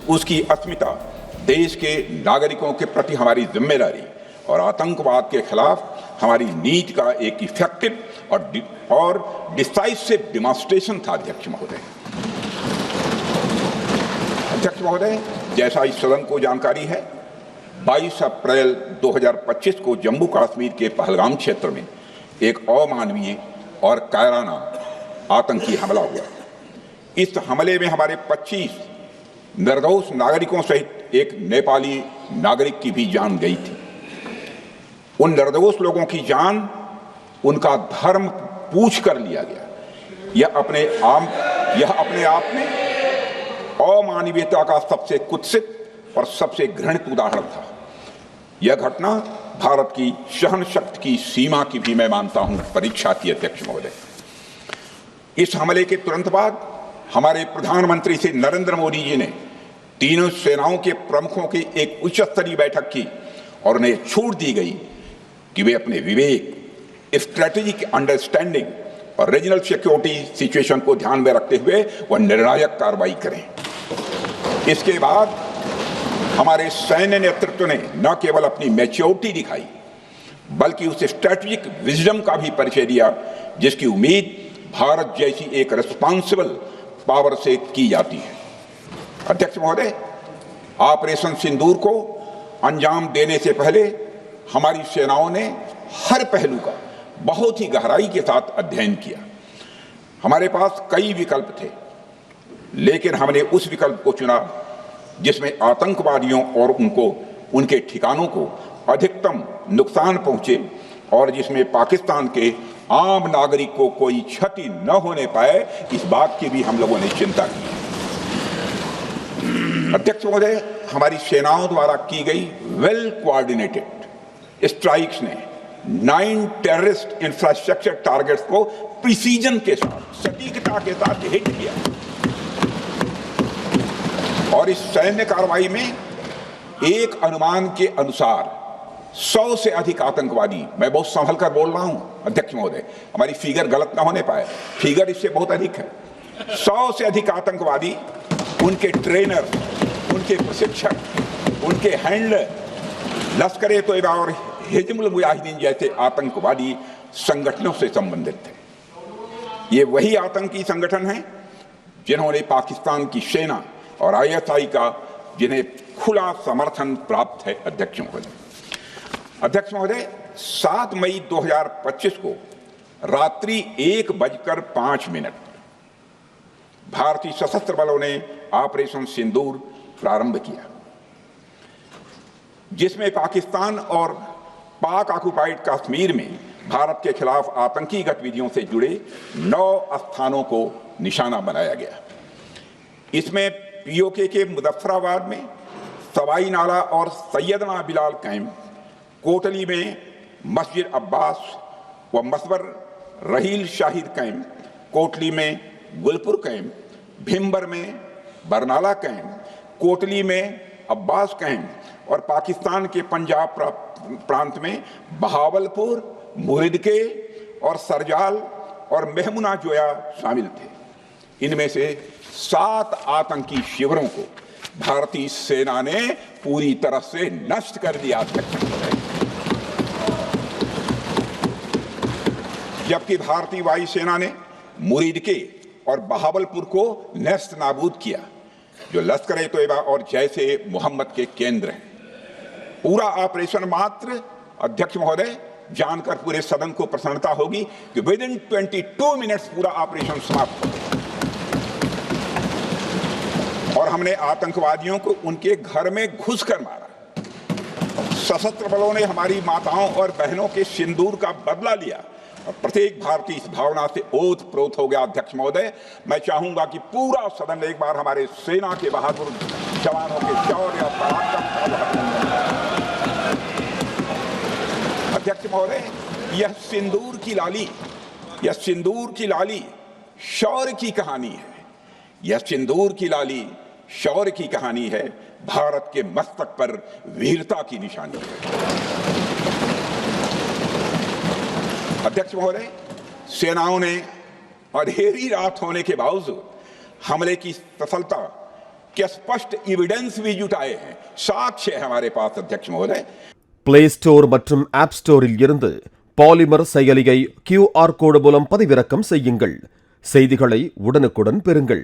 उसकी अस्मिता, देश के नागरिकों के प्रति हमारी जिम्मेदारी और आतंकवाद के खिलाफ हमारी नीति का एक इफेक्टिव और डिसाइसिव डिमॉन्स्ट्रेशन था। अध्यक्ष महोदय, जैसा इस सदन को जानकारी है, 22 अप्रैल 2025 को जम्मू कश्मीर के पहलगाम क्षेत्र में एक अमानवीय और कायराना आतंकी हमला हुआ। इस हमले में हमारे 25 निर्दोष नागरिकों सहित एक नेपाली नागरिक की भी जान गई थी। उन निर्दोष लोगों की जान उनका धर्म पूछ कर लिया गया। यह अपने आप में अमानवीयता का सबसे कुत्सित और सबसे घृणित उदाहरण था। यह घटना भारत की सहन शक्ति की सीमा की भी मैं मानता हूं परीक्षा थी। अध्यक्ष महोदय, इस हमले के तुरंत बाद हमारे प्रधानमंत्री श्री नरेंद्र मोदी जी ने तीनों सेनाओं के प्रमुखों की एक उच्च स्तरीय बैठक की और उन्हें छूट दी गई कि वे अपने विवेक, स्ट्रेटेजिक अंडरस्टैंडिंग और रीजनल सिक्योरिटी सिचुएशन को ध्यान में रखते हुए वह निर्णायक कार्रवाई करें। इसके बाद हमारे सैन्य नेतृत्व ने न केवल अपनी मैच्योरिटी दिखाई बल्कि उस स्ट्रेटेजिक विजडम का भी परिचय दिया जिसकी उम्मीद भारत जैसी एक रिस्पॉन्सिबल पावर से की जाती है। अध्यक्ष महोदय, ऑपरेशन सिंदूर को अंजाम देने से पहले हमारी सेनाओं ने हर पहलू का बहुत ही गहराई के साथ अध्ययन किया। हमारे पास कई विकल्प थे, लेकिन हमने उस विकल्प को चुना जिसमें आतंकवादियों और उनके ठिकानों को अधिकतम नुकसान पहुंचे और जिसमें पाकिस्तान के आम नागरिक को कोई क्षति न होने पाए, इस बात की भी हम लोगों ने चिंता की। अध्यक्ष महोदय, हमारी सेनाओं द्वारा की गई वेल कोऑर्डिनेटेड स्ट्राइक्स ने 9 टेररिस्ट इंफ्रास्ट्रक्चर टारगेट्स को प्रिसीजन के साथ, सटीकता के साथ हिट किया और इस सैन्य कार्रवाई में एक अनुमान के अनुसार 100 से अधिक आतंकवादी, मैं बहुत संभल कर बोल रहा हूं अध्यक्ष महोदय, हमारी फिगर गलत ना होने पाए, फिगर इससे बहुत अधिक है। 100 से अधिक आतंकवादी, उनके ट्रेनर, उनके प्रशिक्षक, उनके हैंडलर, लश्कर तोयबा और हिजबुल मुजाहिदीन जैसे आतंकवादी संगठनों से संबंधित थे। ये वही आतंकी संगठन हैं जिन्होंने पाकिस्तान की सेना और ISI का जिन्हें खुला समर्थन प्राप्त है। अध्यक्ष महोदय, 7 मई 2025 को रात्रि 1:05 भारतीय सशस्त्र बलों ने ऑपरेशन सिंदूर प्रारंभ किया, जिसमें पाकिस्तान और पाक ऑक्युपाइड कश्मीर में भारत के खिलाफ आतंकी गतिविधियों से जुड़े 9 स्थानों को निशाना बनाया गया। इसमें POK के मुजफ्फराबाद में सवाई नाला और सैयदना बिलाल कैंप, कोटली में मस्जिद अब्बास व मसबर रहील शाहिद कैंप, कोटली में गुलपुर कैंप, भिम्बर में बरनाला कैंप, कोटली में अब्बास कैंप और पाकिस्तान के पंजाब प्रांत में बहावलपुर, मुहिदके और सरजाल और मेहमुना जोया शामिल थे। इनमें से 7 आतंकी शिविरों को भारतीय सेना ने पूरी तरह से नष्ट कर दिया, जबकि भारतीय वायुसेना ने मुरीदके और बहावलपुर को नेस्त नाबूद किया, जो लश्कर तोयबा और जैसे मोहम्मद के केंद्र हैं। पूरा ऑपरेशन मात्र, अध्यक्ष महोदय, जानकर पूरे सदन को प्रसन्नता होगी कि विदिन 22 मिनट्स पूरा ऑपरेशन समाप्त हो गया और हमने आतंकवादियों को उनके घर में घुसकर मारा। सशस्त्र बलों ने हमारी माताओं और बहनों के सिंदूर का बदला लिया और प्रत्येक भारतीय इस भावना से ओतप्रोत हो गया। अध्यक्ष महोदय, मैं चाहूंगा कि पूरा सदन एक बार हमारे सेना के बहादुर जवानों के शौर्य और पराक्रम का। अध्यक्ष महोदय, यह सिंदूर की लाली शौर्य की कहानी है। यह सिंदूर की लाली शौर्य की कहानी है, भारत के मस्तक पर वीरता की निशानी है। अध्यक्ष महोदय, सेनाओं ने अंधेरी रात होने के बावजूद हमले की सफलता के स्पष्ट एविडेंस भी जुटाए हैं, साक्ष्य है हमारे पास अध्यक्ष महोदय। பிளே ஸ்டோர் மற்றும் ஆப் ஸ்டோரில் இருந்து பாலிமர் செயலியை QR கோடு மூலம் பதிவிறக்கம் செய்யுங்கள். செய்திகளை உடனுக்குடன் பெறுங்கள்.